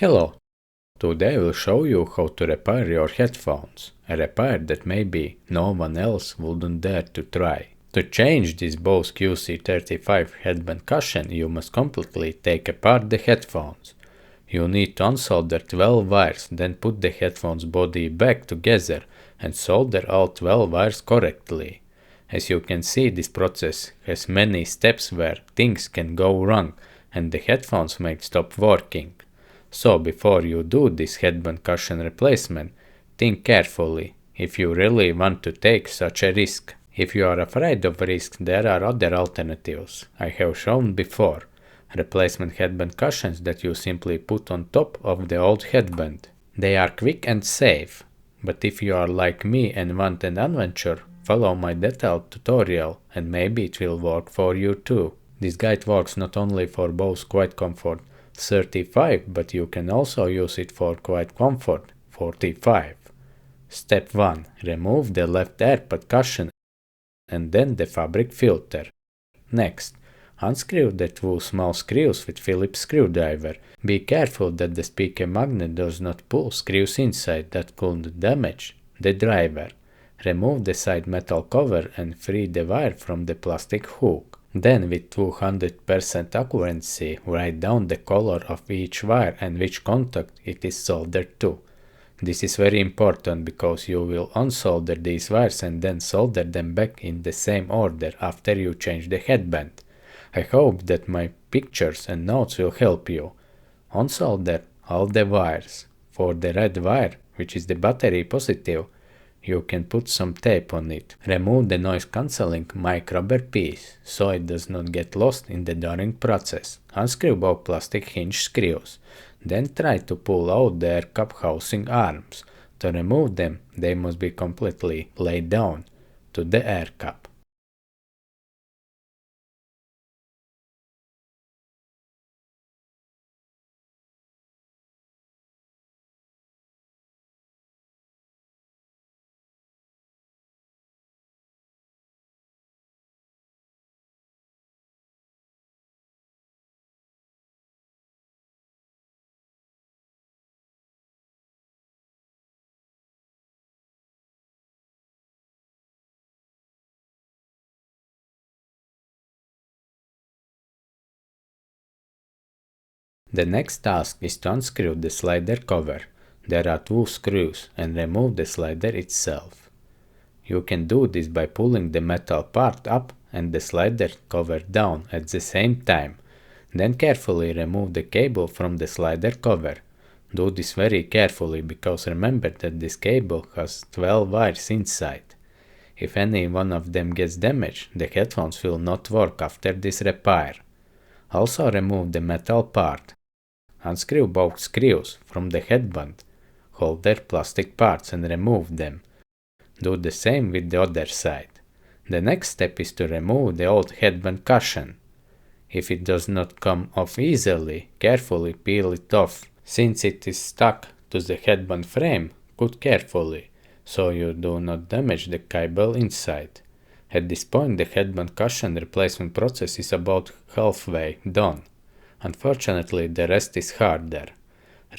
Hello! Today I will show you how to repair your headphones, a repair that maybe no one else wouldn't dare to try. To change this Bose QC35 headband cushion, you must completely take apart the headphones. You need to unsolder 12 wires, then put the headphones body back together and solder all 12 wires correctly. As you can see, this process has many steps where things can go wrong and the headphones might stop working. So before you do this headband cushion replacement, think carefully if you really want to take such a risk. If you are afraid of risk, there are other alternatives I have shown before. Replacement headband cushions that you simply put on top of the old headband. They are quick and safe, but if you are like me and want an adventure, follow my detailed tutorial and maybe it will work for you too. This guide works not only for Bose QuietComfort 35, but you can also use it for QuietComfort 45. Step 1. Remove the left AirPod cushion and then the fabric filter. Next, unscrew the two small screws with Phillips screwdriver. Be careful that the speaker magnet does not pull screws inside, that could damage the driver. Remove the side metal cover and free the wire from the plastic hook. Then with 200% accuracy, write down the color of each wire and which contact it is soldered to. This is very important because you will unsolder these wires and then solder them back in the same order after you change the headband. I hope that my pictures and notes will help you. Unsolder all the wires. For the red wire, which is the battery positive, you can put some tape on it. Remove the noise cancelling mic rubber piece, so it does not get lost in the during process. Unscrew both plastic hinge screws. Then try to pull out the air cup housing arms. To remove them, they must be completely laid down to the air cup. The next task is to unscrew the slider cover. There are two screws and remove the slider itself. You can do this by pulling the metal part up and the slider cover down at the same time. Then carefully remove the cable from the slider cover. Do this very carefully because remember that this cable has 12 wires inside. If any one of them gets damaged, the headphones will not work after this repair. Also remove the metal part. Unscrew both screws from the headband, hold their plastic parts and remove them. Do the same with the other side. The next step is to remove the old headband cushion. If it does not come off easily, carefully peel it off. Since it is stuck to the headband frame, cut carefully, so you do not damage the cable inside. At this point, the headband cushion replacement process is about halfway done. Unfortunately, the rest is harder.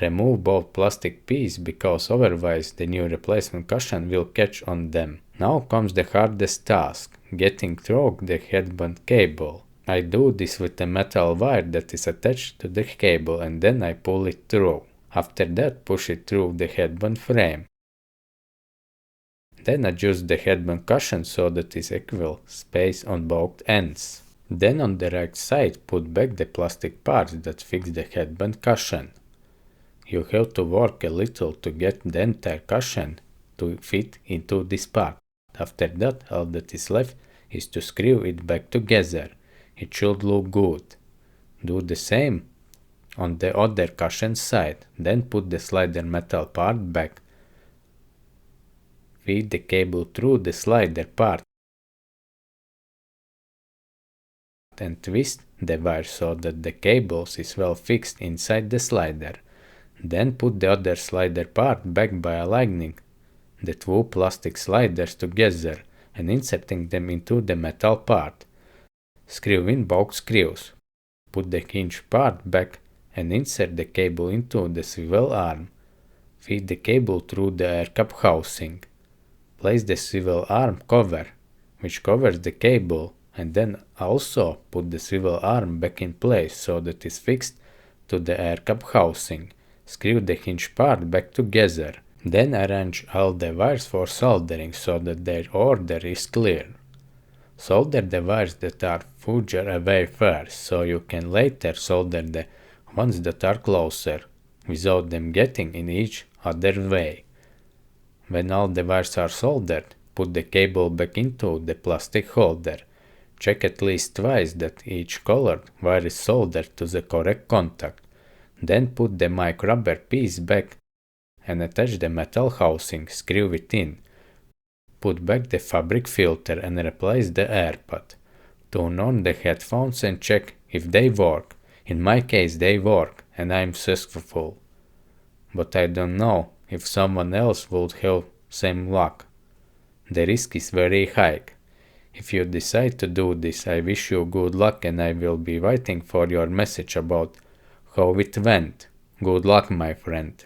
Remove both plastic pieces because otherwise the new replacement cushion will catch on them. Now comes the hardest task, getting through the headband cable. I do this with a metal wire that is attached to the cable and then I pull it through. After that, push it through the headband frame. Then adjust the headband cushion so that it is equal space on both ends. Then on the right side, put back the plastic parts that fix the headband cushion. You have to work a little to get the entire cushion to fit into this part. After that, all that is left is to screw it back together. It should look good. Do the same on the other cushion side. Then put the slider metal part back. Feed the cable through the slider part and twist the wire so that the cables is well fixed inside the slider. Then put the other slider part back by aligning the two plastic sliders together and inserting them into the metal part. Screw in both screws. Put the hinge part back and insert the cable into the swivel arm. Feed the cable through the air cap housing. Place the swivel arm cover, which covers the cable, and then also put the swivel arm back in place so that it is fixed to the air cap housing. Screw the hinge part back together. Then arrange all the wires for soldering so that their order is clear. Solder the wires that are further away first, so you can later solder the ones that are closer, without them getting in each other's way. When all the wires are soldered, put the cable back into the plastic holder. Check at least twice that each colored wire is soldered to the correct contact. Then put the mic rubber piece back and attach the metal housing, screw it in. Put back the fabric filter and replace the AirPod. Turn on the headphones and check if they work. In my case they work and I am successful. But I don't know if someone else would have same luck. The risk is very high. If you decide to do this, I wish you good luck and I will be waiting for your message about how it went. Good luck, my friend.